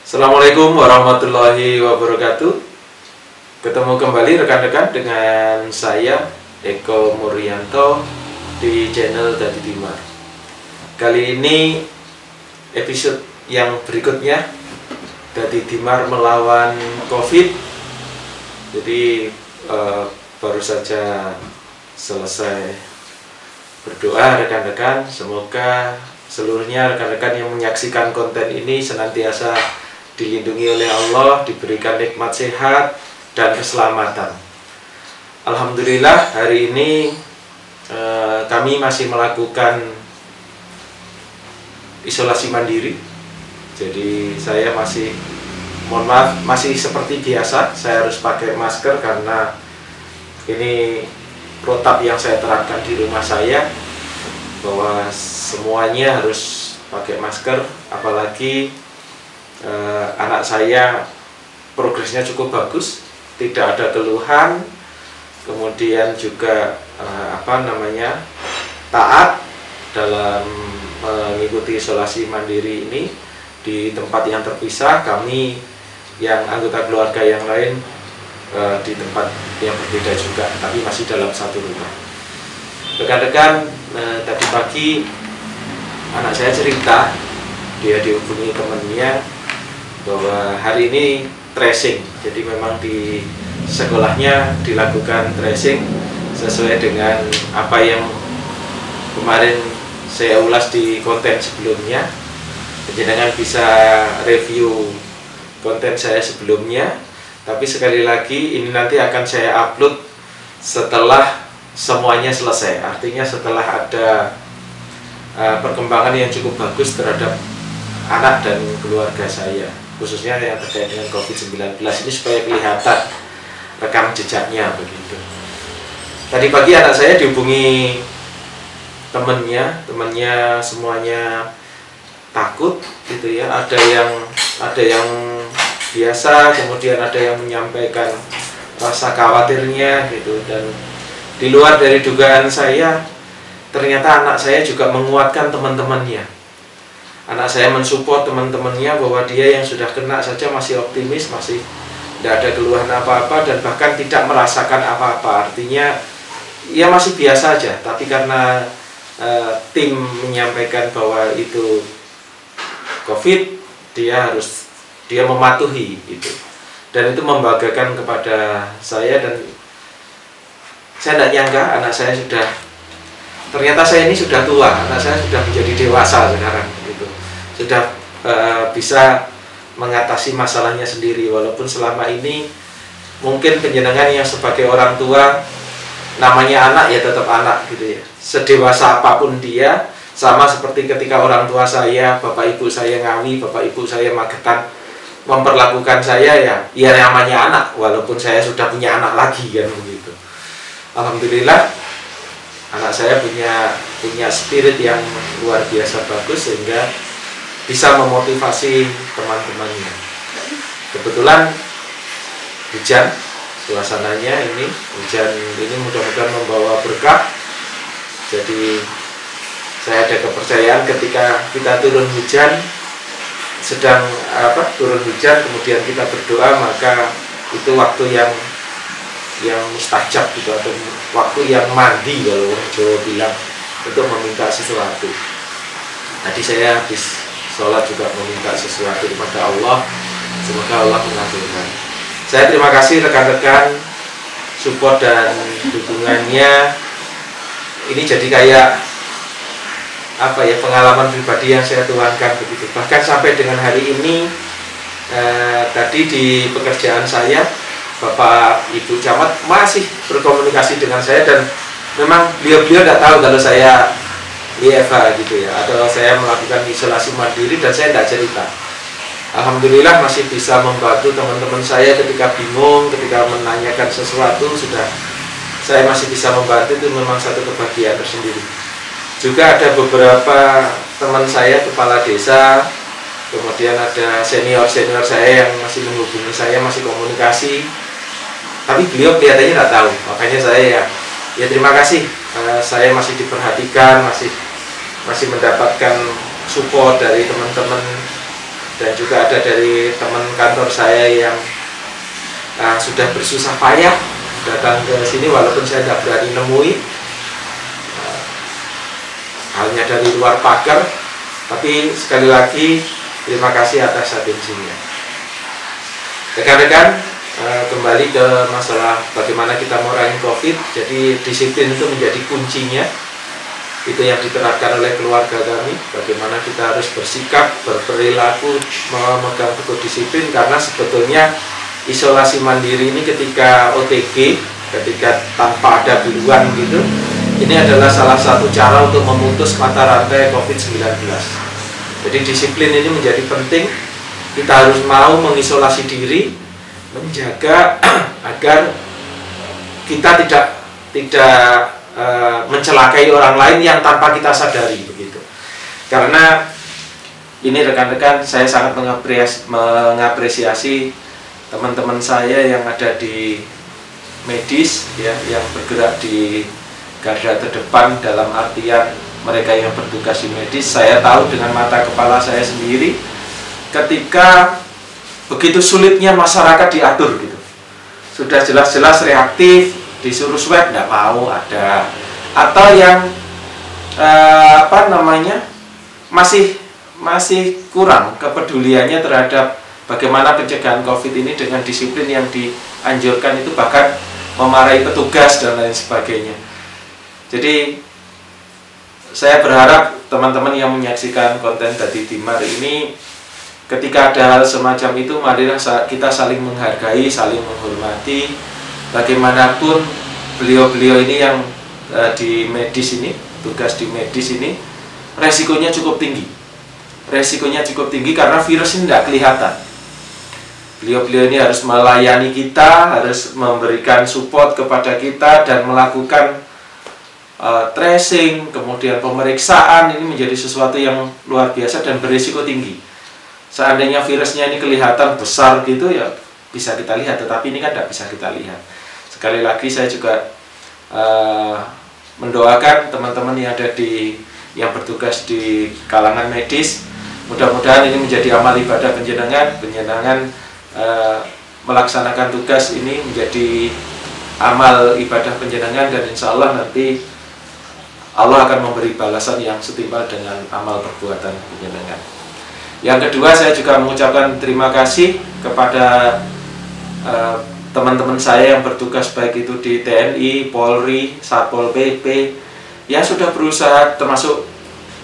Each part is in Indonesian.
Assalamualaikum warahmatullahi wabarakatuh. Ketemu kembali rekan-rekan dengan saya Eko Muryanto di channel Dadi Dimar. Kali ini episode yang berikutnya, Dadi Dimar melawan COVID. Jadi baru saja selesai berdoa rekan-rekan, semoga seluruhnya rekan-rekan yang menyaksikan konten ini senantiasa dilindungi oleh Allah, diberikan nikmat sehat dan keselamatan. Alhamdulillah hari ini kami masih melakukan isolasi mandiri. Jadi saya masih, mohon maaf, masih seperti biasa, saya harus pakai masker karena ini protap yang saya terapkan di rumah saya, bahwa semuanya harus pakai masker. Apalagi anak saya progresnya cukup bagus, tidak ada keluhan, kemudian juga taat dalam mengikuti isolasi mandiri ini di tempat yang terpisah. Kami yang anggota keluarga yang lain di tempat yang berbeda juga, tapi masih dalam satu rumah. Rekan-rekan, tadi pagi anak saya cerita, dia dihubungi temannya bahwa hari ini tracing. Jadi memang di sekolahnya dilakukan tracing sesuai dengan apa yang kemarin saya ulas di konten sebelumnya. Jangan bisa review konten saya sebelumnya, tapi sekali lagi ini nanti akan saya upload setelah semuanya selesai. Artinya setelah ada perkembangan yang cukup bagus terhadap anak dan keluarga saya, khususnya yang terkait dengan COVID-19 ini, supaya kelihatan rekam jejaknya begitu. Tadi pagi anak saya dihubungi temannya semuanya takut gitu ya. Ada yang biasa, kemudian ada yang menyampaikan rasa khawatirnya gitu. Dan di luar dari dugaan saya, ternyata anak saya juga menguatkan teman-temannya. Anak saya mensupport teman-temannya bahwa dia yang sudah kena saja masih optimis, masih tidak ada keluhan apa-apa, dan bahkan tidak merasakan apa-apa. Artinya ya masih biasa aja, tapi karena tim menyampaikan bahwa itu COVID, dia mematuhi itu. Dan itu membanggakan kepada saya, dan saya tidak nyangka anak saya ternyata saya ini sudah tua, anak saya sudah menjadi dewasa sekarang gitu. Sudah bisa mengatasi masalahnya sendiri, walaupun selama ini mungkin penjenengan yang sebagai orang tua, namanya anak ya tetap anak gitu ya. Sedewasa apapun dia, sama seperti ketika orang tua saya, bapak ibu saya Ngawi, bapak ibu saya Magetan memperlakukan saya ya namanya anak, walaupun saya sudah punya anak lagi kan begitu. Alhamdulillah anak saya punya spirit yang luar biasa bagus, sehingga bisa memotivasi teman-temannya. Kebetulan hujan, suasananya hujan ini mudah-mudahan membawa berkah. Jadi saya ada kepercayaan ketika kita turun hujan, kemudian kita berdoa, maka itu waktu yang mustajab gitu, atau waktu yang mandi kalau orang Jawa bilang, untuk meminta sesuatu. Tadi saya habis sholat juga meminta sesuatu kepada Allah, semoga Allah mengabulkan. Saya terima kasih rekan-rekan support dan dukungannya. Ini jadi kayak pengalaman pribadi yang saya tuangkan begitu. Bahkan sampai dengan hari ini, tadi di pekerjaan saya, Bapak Ibu Camat masih berkomunikasi dengan saya, dan memang beliau tidak tahu kalau saya WFH gitu ya, atau saya melakukan isolasi mandiri, dan saya tidak cerita. Alhamdulillah masih bisa membantu teman-teman saya ketika bingung, ketika menanyakan sesuatu, saya masih bisa membantu. Itu memang satu kebahagiaan tersendiri. Juga ada beberapa teman saya, kepala desa, kemudian ada senior-senior saya yang masih menghubungi saya, masih komunikasi, tapi beliau kelihatannya tidak tahu. Makanya saya ya terima kasih, saya masih diperhatikan, masih mendapatkan support dari teman-teman dan juga ada dari teman kantor saya yang sudah bersusah payah datang ke sini walaupun saya tidak berani nemui, hanya dari luar pagar. Tapi sekali lagi terima kasih atas atensinya. Rekan-rekan, kembali ke masalah bagaimana kita mengurangi COVID. Jadi disiplin itu menjadi kuncinya. Itu yang diterapkan oleh keluarga kami, bagaimana kita harus bersikap, berperilaku, memegang teguh disiplin. Karena sebetulnya isolasi mandiri ini ketika OTG, ketika tanpa ada biduan gitu, ini adalah salah satu cara untuk memutus mata rantai COVID-19. Jadi disiplin ini menjadi penting. Kita harus mau mengisolasi diri, menjaga agar kita tidak mencelakai orang lain yang tanpa kita sadari, begitu. Karena ini rekan-rekan, saya sangat mengapresiasi teman-teman saya yang ada di medis, ya, yang bergerak di garda terdepan dalam artian mereka yang bertugas di medis. Saya tahu dengan mata kepala saya sendiri ketika begitu sulitnya masyarakat diatur gitu. Sudah jelas-jelas reaktif, disuruh swab tidak mau ada, atau yang masih kurang kepeduliannya terhadap bagaimana pencegahan COVID ini dengan disiplin yang dianjurkan itu, bahkan memarahi petugas dan lain sebagainya. Jadi saya berharap teman-teman yang menyaksikan konten Dadi Dimar ini, ketika ada hal semacam itu, marilah kita saling menghargai, saling menghormati. Bagaimanapun beliau-beliau ini yang di medis ini, tugas di medis ini, resikonya cukup tinggi. Resikonya cukup tinggi karena virus ini tidak kelihatan. Beliau-beliau ini harus melayani kita, harus memberikan support kepada kita dan melakukan tracing, kemudian pemeriksaan. Ini menjadi sesuatu yang luar biasa dan berisiko tinggi. Seandainya virusnya ini kelihatan besar gitu ya bisa kita lihat, tetapi ini kan tidak bisa kita lihat. Sekali lagi saya juga mendoakan teman-teman yang ada yang bertugas di kalangan medis, mudah-mudahan ini menjadi amal ibadah penjenengan melaksanakan tugas ini menjadi amal ibadah penjenengan, dan insya Allah nanti Allah akan memberi balasan yang setimpal dengan amal perbuatan penjenengan. Yang kedua, saya juga mengucapkan terima kasih kepada teman-teman saya yang bertugas baik itu di TNI, Polri, Satpol PP yang sudah berusaha, termasuk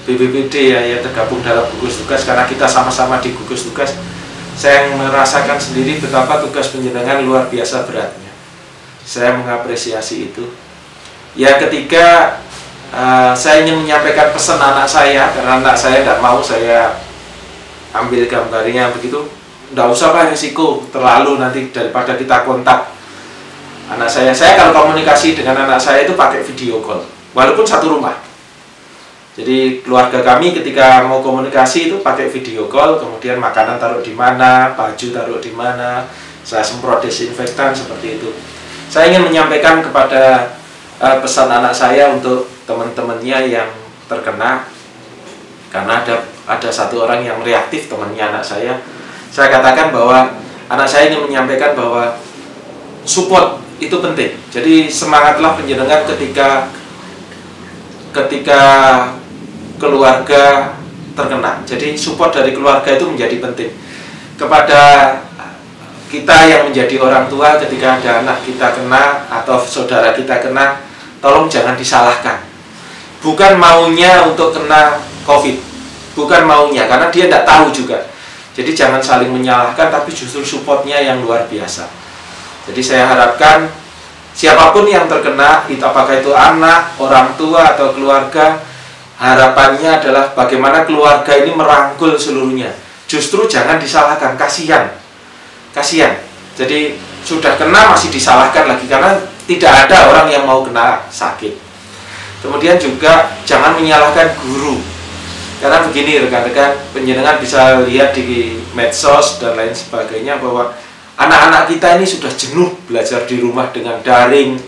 BPBD ya, yang tergabung dalam gugus tugas, karena kita sama-sama di gugus tugas. Saya merasakan sendiri betapa tugas penjenengan luar biasa beratnya. Saya mengapresiasi itu. Yang ketiga, saya ingin menyampaikan pesan anak saya, karena anak saya tidak mau saya ambil gambarnya begitu. Nggak usah Pak, risiko terlalu nanti daripada kita kontak anak saya. Saya kalau komunikasi dengan anak saya itu pakai video call, walaupun satu rumah. Jadi keluarga kami ketika mau komunikasi itu pakai video call, kemudian makanan taruh di mana, baju taruh di mana, saya semprot desinfektan seperti itu. Saya ingin menyampaikan kepada pesan anak saya untuk teman-temannya yang terkena, karena ada satu orang yang reaktif, temannya anak saya. Saya katakan bahwa anak saya ingin menyampaikan bahwa support itu penting. Jadi semangatlah penjenengan ketika keluarga terkena. Jadi support dari keluarga itu menjadi penting. Kepada kita yang menjadi orang tua, ketika ada anak kita kena atau saudara kita kena, tolong jangan disalahkan. Bukan maunya untuk kena COVID, bukan maunya, karena dia tidak tahu juga. Jadi jangan saling menyalahkan, tapi justru supportnya yang luar biasa. Jadi saya harapkan siapapun yang terkena, apakah itu anak, orang tua, atau keluarga, harapannya adalah bagaimana keluarga ini merangkul seluruhnya. Justru jangan disalahkan, kasihan. Jadi sudah kena masih disalahkan lagi, karena tidak ada orang yang mau kena sakit. Kemudian juga jangan menyalahkan guru. Karena begini rekan-rekan, penjenengan bisa lihat di medsos dan lain sebagainya bahwa anak-anak kita ini sudah jenuh belajar di rumah dengan daring,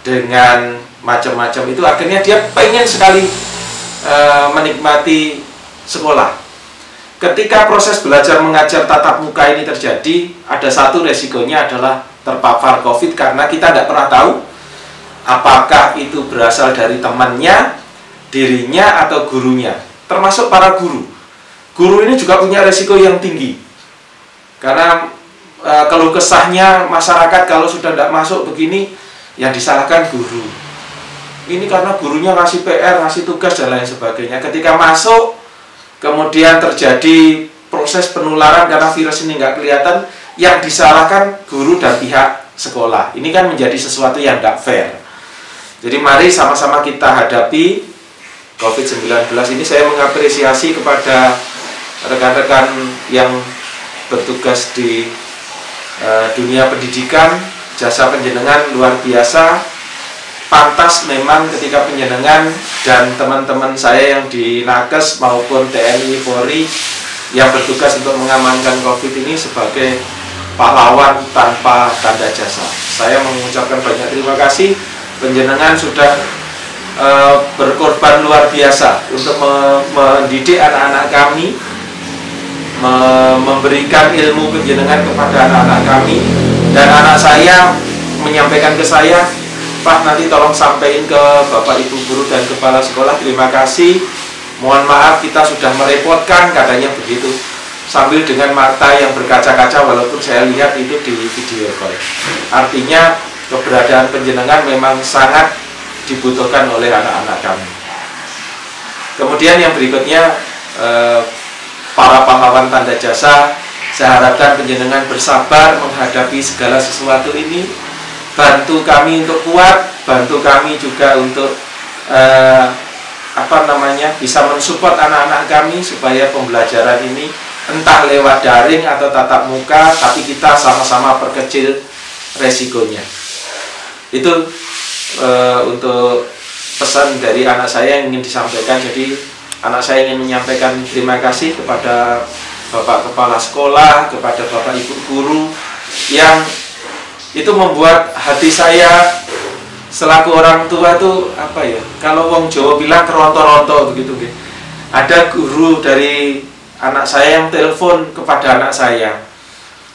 dengan macam-macam itu. Akhirnya dia pengen sekali menikmati sekolah. ketika proses belajar mengajar tatap muka ini terjadi, ada satu resikonya adalah terpapar COVID, karena kita tidak pernah tahu apakah itu berasal dari temannya, dirinya, atau gurunya. Termasuk para guru. Guru ini juga punya resiko yang tinggi, karena keluh kesahnya masyarakat kalau sudah tidak masuk begini, yang disalahkan guru. Ini karena gurunya ngasih PR, ngasih tugas, dan lain sebagainya. Ketika masuk, kemudian terjadi proses penularan karena virus ini nggak kelihatan, yang disalahkan guru dan pihak sekolah. Ini kan menjadi sesuatu yang nggak fair. Jadi mari sama-sama kita hadapi COVID-19 ini. Saya mengapresiasi kepada rekan-rekan yang bertugas di dunia pendidikan, jasa panjenengan luar biasa. Pantas memang ketika panjenengan dan teman-teman saya yang di Nakes maupun TNI Polri yang bertugas untuk mengamankan COVID ini sebagai pahlawan tanpa tanda jasa. Saya mengucapkan banyak terima kasih. Panjenengan sudah berkorban luar biasa untuk mendidik anak-anak kami, memberikan ilmu panjenengan kepada anak-anak kami. Dan anak saya menyampaikan ke saya, Pak, nanti tolong sampaikan ke Bapak Ibu guru dan kepala sekolah, terima kasih, mohon maaf kita sudah merepotkan, katanya begitu, sambil dengan mata yang berkaca-kaca, walaupun saya lihat itu di video call. Artinya keberadaan panjenengan memang sangat dibutuhkan oleh anak-anak kami. Kemudian yang berikutnya, para pahlawan tanda jasa, saya harapkan panjenengan bersabar menghadapi segala sesuatu ini. Bantu kami untuk kuat, bantu kami juga untuk bisa mensupport anak-anak kami supaya pembelajaran ini entah lewat daring atau tatap muka, tapi kita sama-sama perkecil resikonya. Itu untuk pesan dari anak saya yang ingin disampaikan. Jadi anak saya ingin menyampaikan terima kasih kepada Bapak Kepala Sekolah, kepada Bapak Ibu Guru yang itu membuat hati saya selaku orang tua tuh kalau wong Jawa bilang keronto-ronto begitu. Ada guru dari anak saya yang telepon kepada anak saya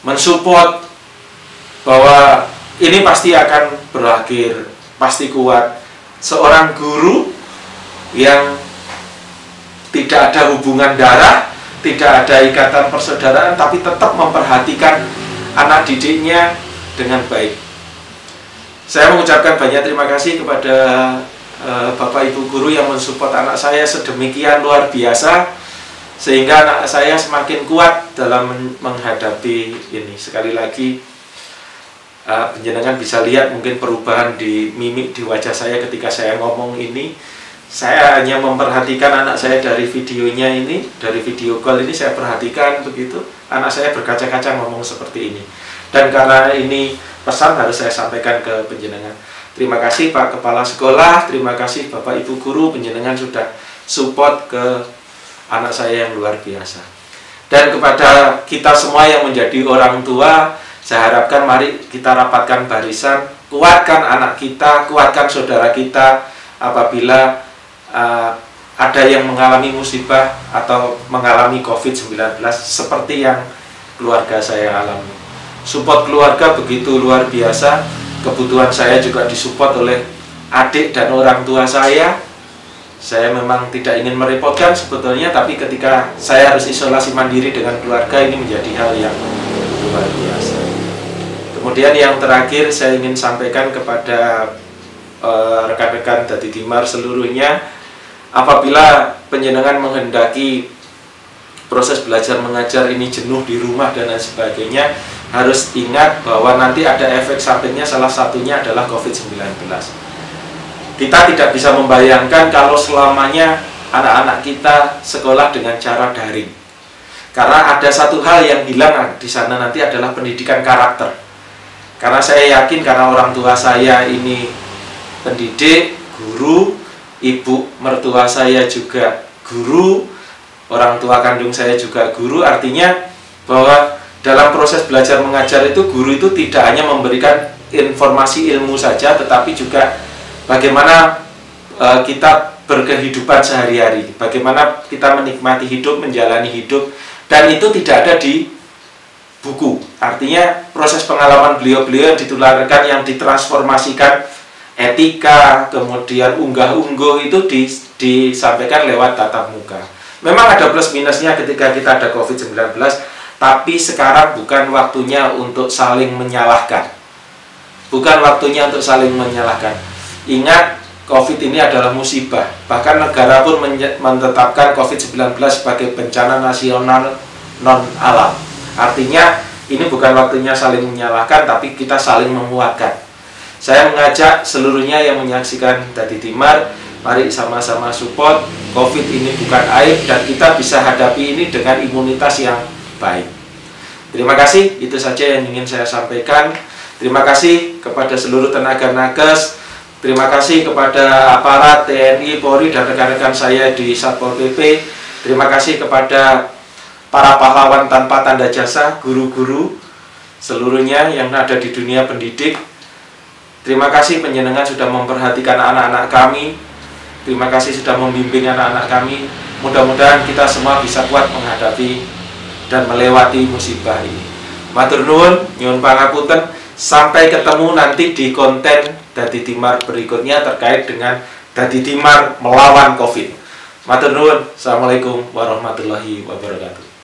mensupport bahwa ini pasti akan berakhir, pasti kuat. Seorang guru yang tidak ada hubungan darah, tidak ada ikatan persaudaraan, tapi tetap memperhatikan anak didiknya dengan baik. Saya mengucapkan banyak terima kasih kepada Bapak Ibu guru yang mensupport anak saya sedemikian luar biasa, sehingga anak saya semakin kuat dalam menghadapi ini. Sekali lagi, panjenengan bisa lihat mungkin perubahan di mimik di wajah saya ketika saya ngomong ini. Saya hanya memperhatikan anak saya dari videonya ini, dari video call ini saya perhatikan begitu. Anak saya berkaca-kaca ngomong seperti ini. Dan karena ini pesan harus saya sampaikan ke panjenengan. Terima kasih Pak Kepala Sekolah, terima kasih Bapak Ibu Guru, panjenengan sudah support ke anak saya yang luar biasa. Dan kepada kita semua yang menjadi orang tua, saya harapkan mari kita rapatkan barisan, kuatkan anak kita, kuatkan saudara kita apabila ada yang mengalami musibah atau mengalami COVID-19 seperti yang keluarga saya alami. Support keluarga begitu luar biasa. Kebutuhan saya juga disupport oleh adik dan orang tua saya. Saya memang tidak ingin merepotkan sebetulnya, tapi ketika saya harus isolasi mandiri dengan keluarga, ini menjadi hal yang luar biasa. Kemudian yang terakhir saya ingin sampaikan kepada rekan-rekan Dadi Dimar seluruhnya, apabila panjenengan menghendaki proses belajar mengajar ini jenuh di rumah dan lain sebagainya, harus ingat bahwa nanti ada efek sampingnya, salah satunya adalah COVID-19. Kita tidak bisa membayangkan kalau selamanya anak-anak kita sekolah dengan cara daring. Karena ada satu hal yang hilang di sana nanti adalah pendidikan karakter. Karena saya yakin, karena orang tua saya ini pendidik, guru, ibu mertua saya juga guru, orang tua kandung saya juga guru, artinya bahwa dalam proses belajar mengajar itu guru itu tidak hanya memberikan informasi ilmu saja, tetapi juga bagaimana kita berkehidupan sehari-hari, bagaimana kita menikmati hidup, menjalani hidup Dan itu tidak ada di buku. Artinya proses pengalaman beliau-beliau yang ditularkan, yang ditransformasikan, etika, kemudian unggah-ungguh itu disampaikan lewat tatap muka. Memang ada plus minusnya ketika kita ada COVID-19, tapi sekarang bukan waktunya untuk saling menyalahkan. Bukan waktunya untuk saling menyalahkan. Ingat, COVID ini adalah musibah. Bahkan negara pun menetapkan COVID-19 sebagai bencana nasional non-alam. Artinya, ini bukan waktunya saling menyalahkan, tapi kita saling menguatkan. Saya mengajak seluruhnya yang menyaksikan Dadi Timar, mari sama-sama support. COVID ini bukan aib, dan kita bisa hadapi ini dengan imunitas yang baik. Terima kasih, itu saja yang ingin saya sampaikan. Terima kasih kepada seluruh tenaga nakes. Terima kasih kepada aparat TNI, Polri, dan rekan-rekan saya di Satpol PP. Terima kasih kepada para pahlawan tanpa tanda jasa, guru-guru seluruhnya yang ada di dunia pendidik. Terima kasih panjenengan sudah memperhatikan anak-anak kami. Terima kasih sudah membimbing anak-anak kami. Mudah-mudahan kita semua bisa kuat menghadapi dan melewati musibah ini. Matur nuwun, nyuwun pangapunten. Sampai ketemu nanti di konten Dadi Timar berikutnya terkait dengan Dadi Timar melawan COVID. Matur nuwun. Assalamualaikum warahmatullahi wabarakatuh.